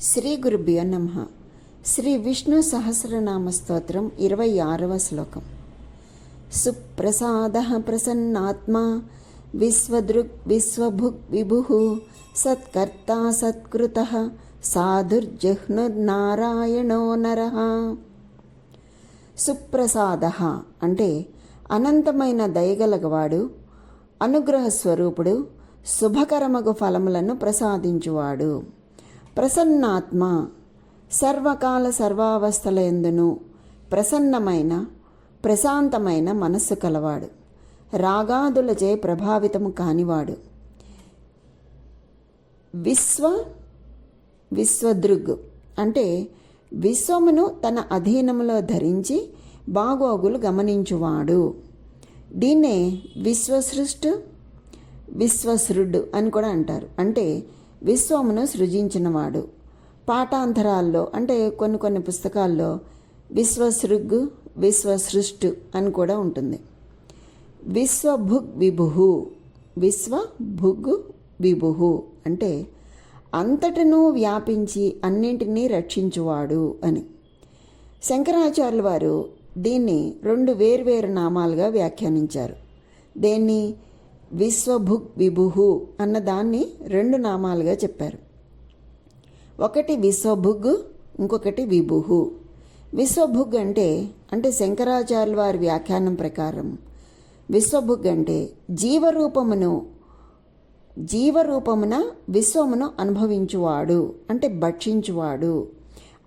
శ్రీ గురుభ్యో నమః. శ్రీ విష్ణు సహస్రనామ స్తోత్రం 26వ శ్లోకం. సుప్రసాదః ప్రసన్నాత్మా విశ్వదృక్ విశ్వభుక్ విభుః సత్కర్తా సత్కృతః సాధుర్జహ్నుర్నారాయణో నరః. సుప్రసాదః అంటే అనంతమైన దయగలగవాడు, అనుగ్రహ స్వరూపుడు, శుభకరమగు ఫలములను ప్రసాదించువాడు. ప్రసన్నాత్మ సర్వకాల సర్వావస్థల యందును ప్రసన్నమైన ప్రశాంతమైన మనస్సు కలవాడు, రాగాదులచే ప్రభావితము కానివాడు. విశ్వదృగ్ అంటే విశ్వమును తన అధీనములో ధరించి బాగోగులు గమనించువాడు. దీన్నే విశ్వసృడ్ అని కూడా అంటారు. అంటే విశ్వమును సృజించినవాడు. పాఠాంతరాల్లో అంటే కొన్ని పుస్తకాల్లో విశ్వసృగ్ విశ్వసృష్టు అని కూడా ఉంటుంది. విశ్వభుగ్ విభుః అంటే అంతటను వ్యాపించి అన్నింటినీ రక్షించువాడు అని. శంకరాచార్యుల వారు దీన్ని 2 వేర్వేరు నామాలుగా వ్యాఖ్యానించారు. దేన్ని విశ్వభుగ్ విభుః అన్నదాన్ని 2 నామాలుగా చెప్పారు. ఒకటి విశ్వభుగ్, ఇంకొకటి విభుః. విశ్వభుగ్ అంటే శంకరాచార్యుల వారి వ్యాఖ్యానం ప్రకారం విశ్వభుగ్ అంటే జీవరూపమున విశ్వమును అనుభవించువాడు, అంటే భక్షించువాడు.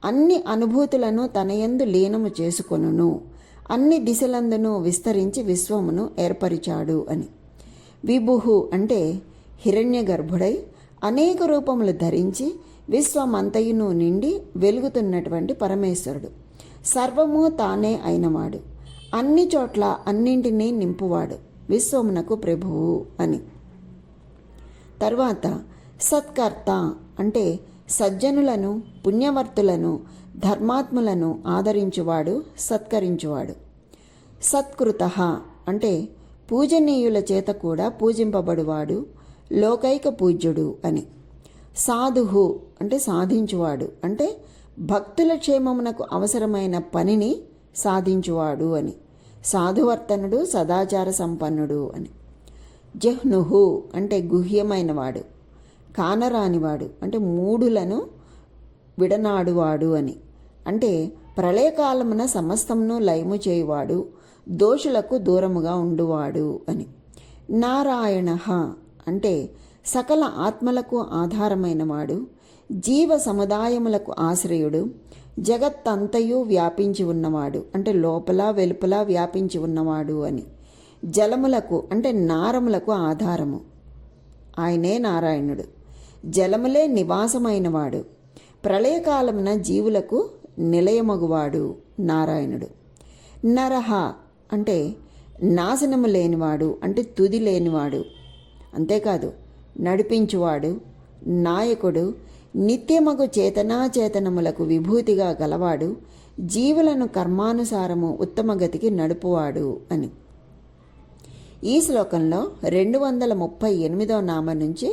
అన్ని అనుభూతులను తనయందు లీనము చేసుకొనును, అన్ని దిశలందును విస్తరించి విశ్వమును ఏర్పరిచాడు అని. విభుః అంటే హిరణ్య గర్భుడై అనేక రూపములు ధరించి విశ్వమంతయును నిండి వెలుగుతున్నటువంటి పరమేశ్వరుడు. సర్వము తానే అయినవాడు, అన్ని చోట్ల అన్నింటినీ నింపువాడు, విశ్వమునకు ప్రభువు అని. తర్వాత సత్కర్త అంటే సజ్జనులను, పుణ్యవర్తులను, ధర్మాత్ములను ఆదరించువాడు, సత్కరించువాడు. సత్కృతః అంటే పూజనీయుల చేత కూడా పూజింపబడువాడు, లోకైక పూజ్యుడు అని. సాధుః అంటే సాధించువాడు, అంటే భక్తుల క్షేమమునకు అవసరమైన పనిని సాధించువాడు అని. సాధువర్తనుడు, సదాచార సంపన్నుడు అని. జహ్నుః అంటే గుహ్యమైనవాడు, కానరానివాడు, అంటే మూఢులను విడనాడువాడు అని. అంటే ప్రళయకాలమున సమస్తమును లయము చేయువాడు, దోషులకు దూరముగా ఉండువాడు అని. నారాయణః అంటే సకల ఆత్మలకు ఆధారమైనవాడు, జీవ సముదాయములకు ఆశ్రయుడు, జగత్తంతయు వ్యాపించి ఉన్నవాడు, అంటే లోపల వెలుపల వ్యాపించి ఉన్నవాడు అని. జలములకు అంటే నారములకు ఆధారము, ఆయనే నారాయణుడు. జలములే నివాసమైనవాడు, ప్రళయకాలమున జీవులకు నిలయమగువాడు నారాయణుడు. నరహ అంటే నాశనము లేనివాడు, అంటే తుది లేనివాడు. అంతేకాదు నడిపించువాడు, నాయకుడు, నిత్యమగు చేతనాచేతనములకు విభూతిగా గలవాడు, జీవులను కర్మానుసారము ఉత్తమగతికి నడుపువాడు అని. ఈ శ్లోకంలో 238వ నామం నుంచి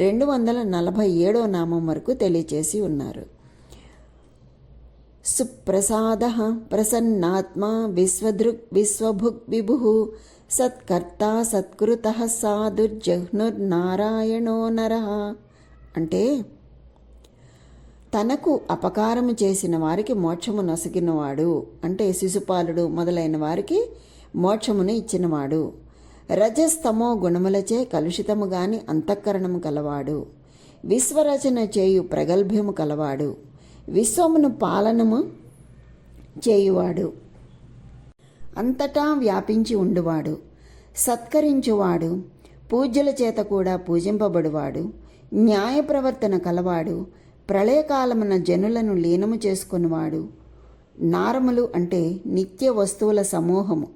247వ నామం వరకు తెలియచేసి ఉన్నారు. సుప్రసాదః ప్రసన్నాత్మా విశ్వదృక్ విశ్వభుగ్ విభుః సత్కర్తా సత్కృతః సాధుర్జహ్నుర్నారాయణో నరః అంటే తనకు అపకారము చేసిన వారికి మోక్షము నొసగినవాడు, అంటే శిశుపాలుడు మొదలైన వారికి మోక్షమును ఇచ్చినవాడు. రజస్తమో గుణములచే కలుషితము గాని అంతఃకరణము కలవాడు, విశ్వరచన చేయు ప్రగల్భ్యము కలవాడు, విశ్వమును పాలనము చేయువాడు, అంతటా వ్యాపించి ఉండువాడు, సత్కరించువాడు, పూజ్యుల చేత కూడా పూజింపబడువాడు, న్యాయ ప్రవర్తన కలవాడు, ప్రళయకాలమున జనులను లీనము చేసుకునివాడు. నారములు అంటే నిత్య వస్తువుల సమూహము,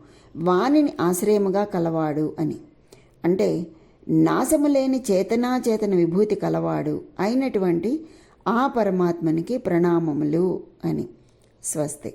వానిని ఆశ్రయముగా కలవాడు అని. అంటే నాశము లేని చేతనాచేతన విభూతి కలవాడు అయినటువంటి ఆ పరమాత్మనికి ప్రణామములు అని. స్వస్తి.